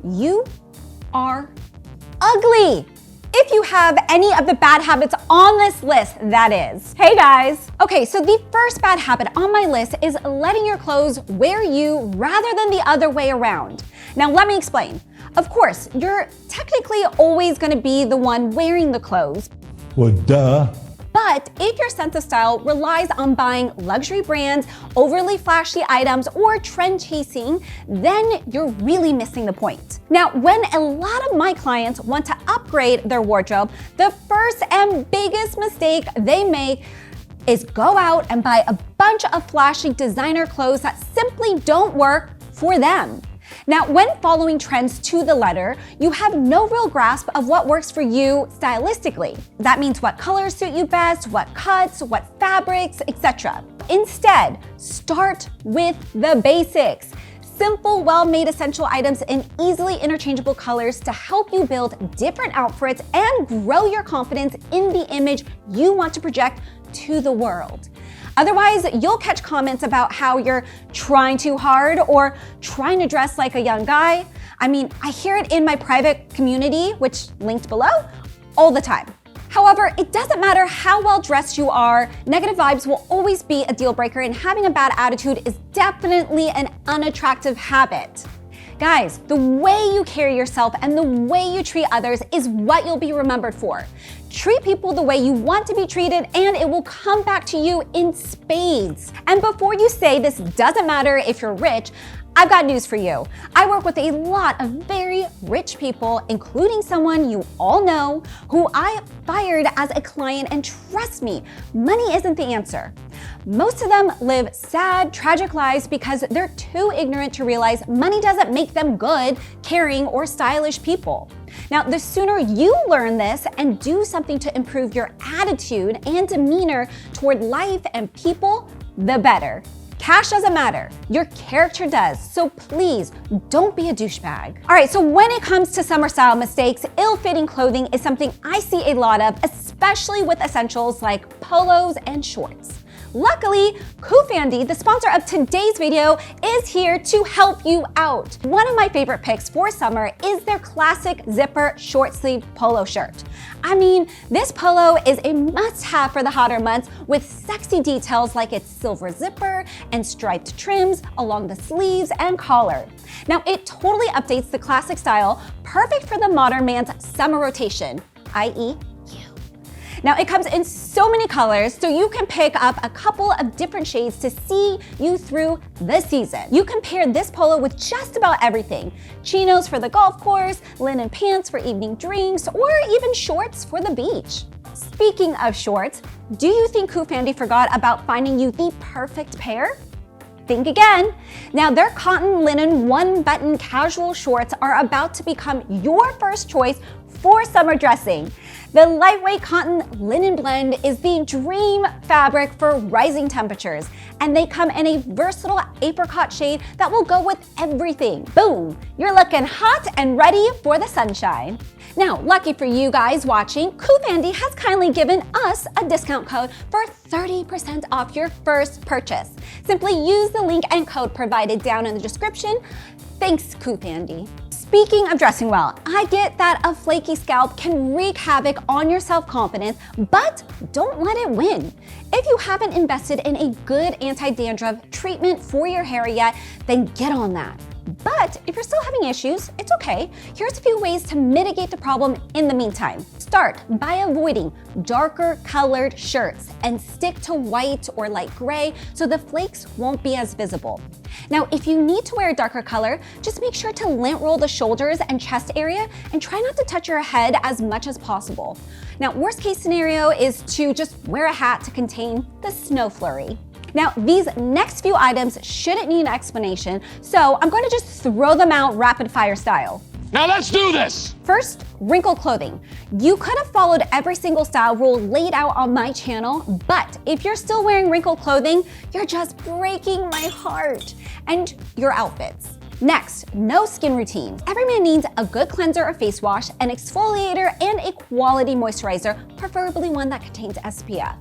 You are ugly. If you have any of the bad habits on this list, that is. Hey guys. Okay, so the first bad habit on my list is letting your clothes wear you rather than the other way around. Now let me explain. Of course, you're technically always gonna be the one wearing the clothes. Well, duh. But if your sense of style relies on buying luxury brands, overly flashy items, or trend chasing, then you're really missing the point. Now, when a lot of my clients want to upgrade their wardrobe, the first and biggest mistake they make is go out and buy a bunch of flashy designer clothes that simply don't work for them. Now, when following trends to the letter, you have no real grasp of what works for you stylistically. That means what colors suit you best, what cuts, what fabrics, etc. Instead, start with the basics. Simple, well-made essential items in easily interchangeable colors to help you build different outfits and grow your confidence in the image you want to project to the world. Otherwise, you'll catch comments about how you're trying too hard or trying to dress like a young guy. I mean, I hear it in my private community, which linked below, all the time. However, it doesn't matter how well dressed you are, negative vibes will always be a deal breaker, and having a bad attitude is definitely an unattractive habit. Guys, the way you carry yourself and the way you treat others is what you'll be remembered for. Treat people the way you want to be treated and it will come back to you in spades. And before you say this doesn't matter if you're rich, I've got news for you. I work with a lot of very rich people, including someone you all know, who I fired as a client, and trust me, money isn't the answer. Most of them live sad, tragic lives because they're too ignorant to realize money doesn't make them good, caring, or stylish people. Now, the sooner you learn this and do something to improve your attitude and demeanor toward life and people, the better. Cash doesn't matter, your character does, so please don't be a douchebag. All right, so when it comes to summer style mistakes, ill-fitting clothing is something I see a lot of, especially with essentials like polos and shorts. Luckily, Kufandy, the sponsor of today's video, is here to help you out. One of my favorite picks for summer is their classic zipper short sleeve polo shirt. I mean, this polo is a must-have for the hotter months with sexy details like its silver zipper and striped trims along the sleeves and collar. Now, it totally updates the classic style, perfect for the modern man's summer rotation, i.e. Now, it comes in so many colors, so you can pick up a couple of different shades to see you through the season. You can pair this polo with just about everything. Chinos for the golf course, linen pants for evening drinks, or even shorts for the beach. Speaking of shorts, do you think Kufandy forgot about finding you the perfect pair? Think again. Now, their cotton linen one-button casual shorts are about to become your first choice for summer dressing. The lightweight cotton linen blend is the dream fabric for rising temperatures, and they come in a versatile apricot shade that will go with everything. Boom, you're looking hot and ready for the sunshine. Now, lucky for you guys watching, Kufandy has kindly given us a discount code for 30% off your first purchase. Simply use the link and code provided down in the description. Thanks, Kufandy. Speaking of dressing well, I get that a flaky scalp can wreak havoc on your self-confidence, but don't let it win. If you haven't invested in a good anti-dandruff treatment for your hair yet, then get on that. But if you're still having issues, it's okay. Here's a few ways to mitigate the problem in the meantime. Start by avoiding darker colored shirts and stick to white or light gray so the flakes won't be as visible. Now, if you need to wear a darker color, just make sure to lint roll the shoulders and chest area and try not to touch your head as much as possible. Now, worst case scenario is to just wear a hat to contain the snow flurry. Now, these next few items shouldn't need an explanation, so I'm going to just throw them out rapid fire style. Now let's do this! First, wrinkle clothing. You could have followed every single style rule laid out on my channel, but if you're still wearing wrinkle clothing, you're just breaking my heart and your outfits. Next, no skin routine. Every man needs a good cleanser or face wash, an exfoliator, and a quality moisturizer, preferably one that contains SPF.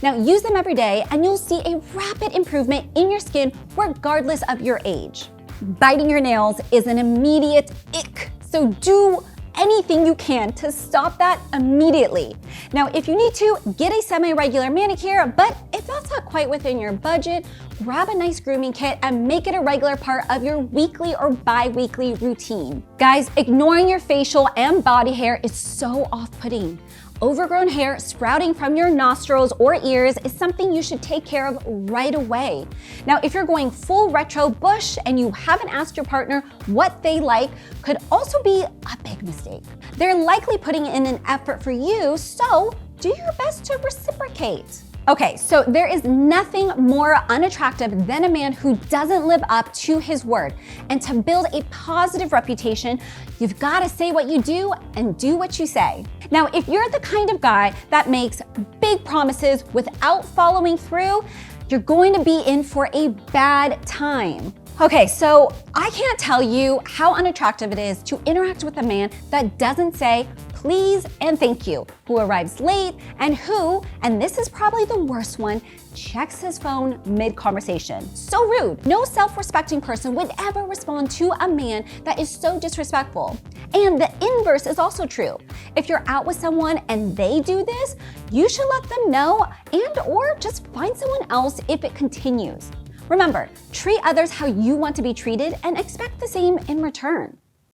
Now, use them every day and you'll see a rapid improvement in your skin regardless of your age. Biting your nails is an immediate ick, so do anything you can to stop that immediately. Now, if you need to, get a semi-regular manicure, but if that's not quite within your budget, grab a nice grooming kit and make it a regular part of your weekly or bi-weekly routine. Guys, ignoring your facial and body hair is so off-putting. Overgrown hair sprouting from your nostrils or ears is something you should take care of right away. Now, if you're going full retro bush and you haven't asked your partner what they like, could also be a big mistake. They're likely putting in an effort for you, so do your best to reciprocate. Okay, so there is nothing more unattractive than a man who doesn't live up to his word. And to build a positive reputation, you've got to say what you do and do what you say. Now, if you're the kind of guy that makes big promises without following through, you're going to be in for a bad time. Okay, so I can't tell you how unattractive it is to interact with a man that doesn't say please and thank you, who arrives late, and who, and this is probably the worst one, checks his phone mid-conversation. So rude. No self-respecting person would ever respond to a man that is so disrespectful. And the inverse is also true. If you're out with someone and they do this, you should let them know and or just find someone else if it continues. Remember, treat others how you want to be treated and expect the same in return.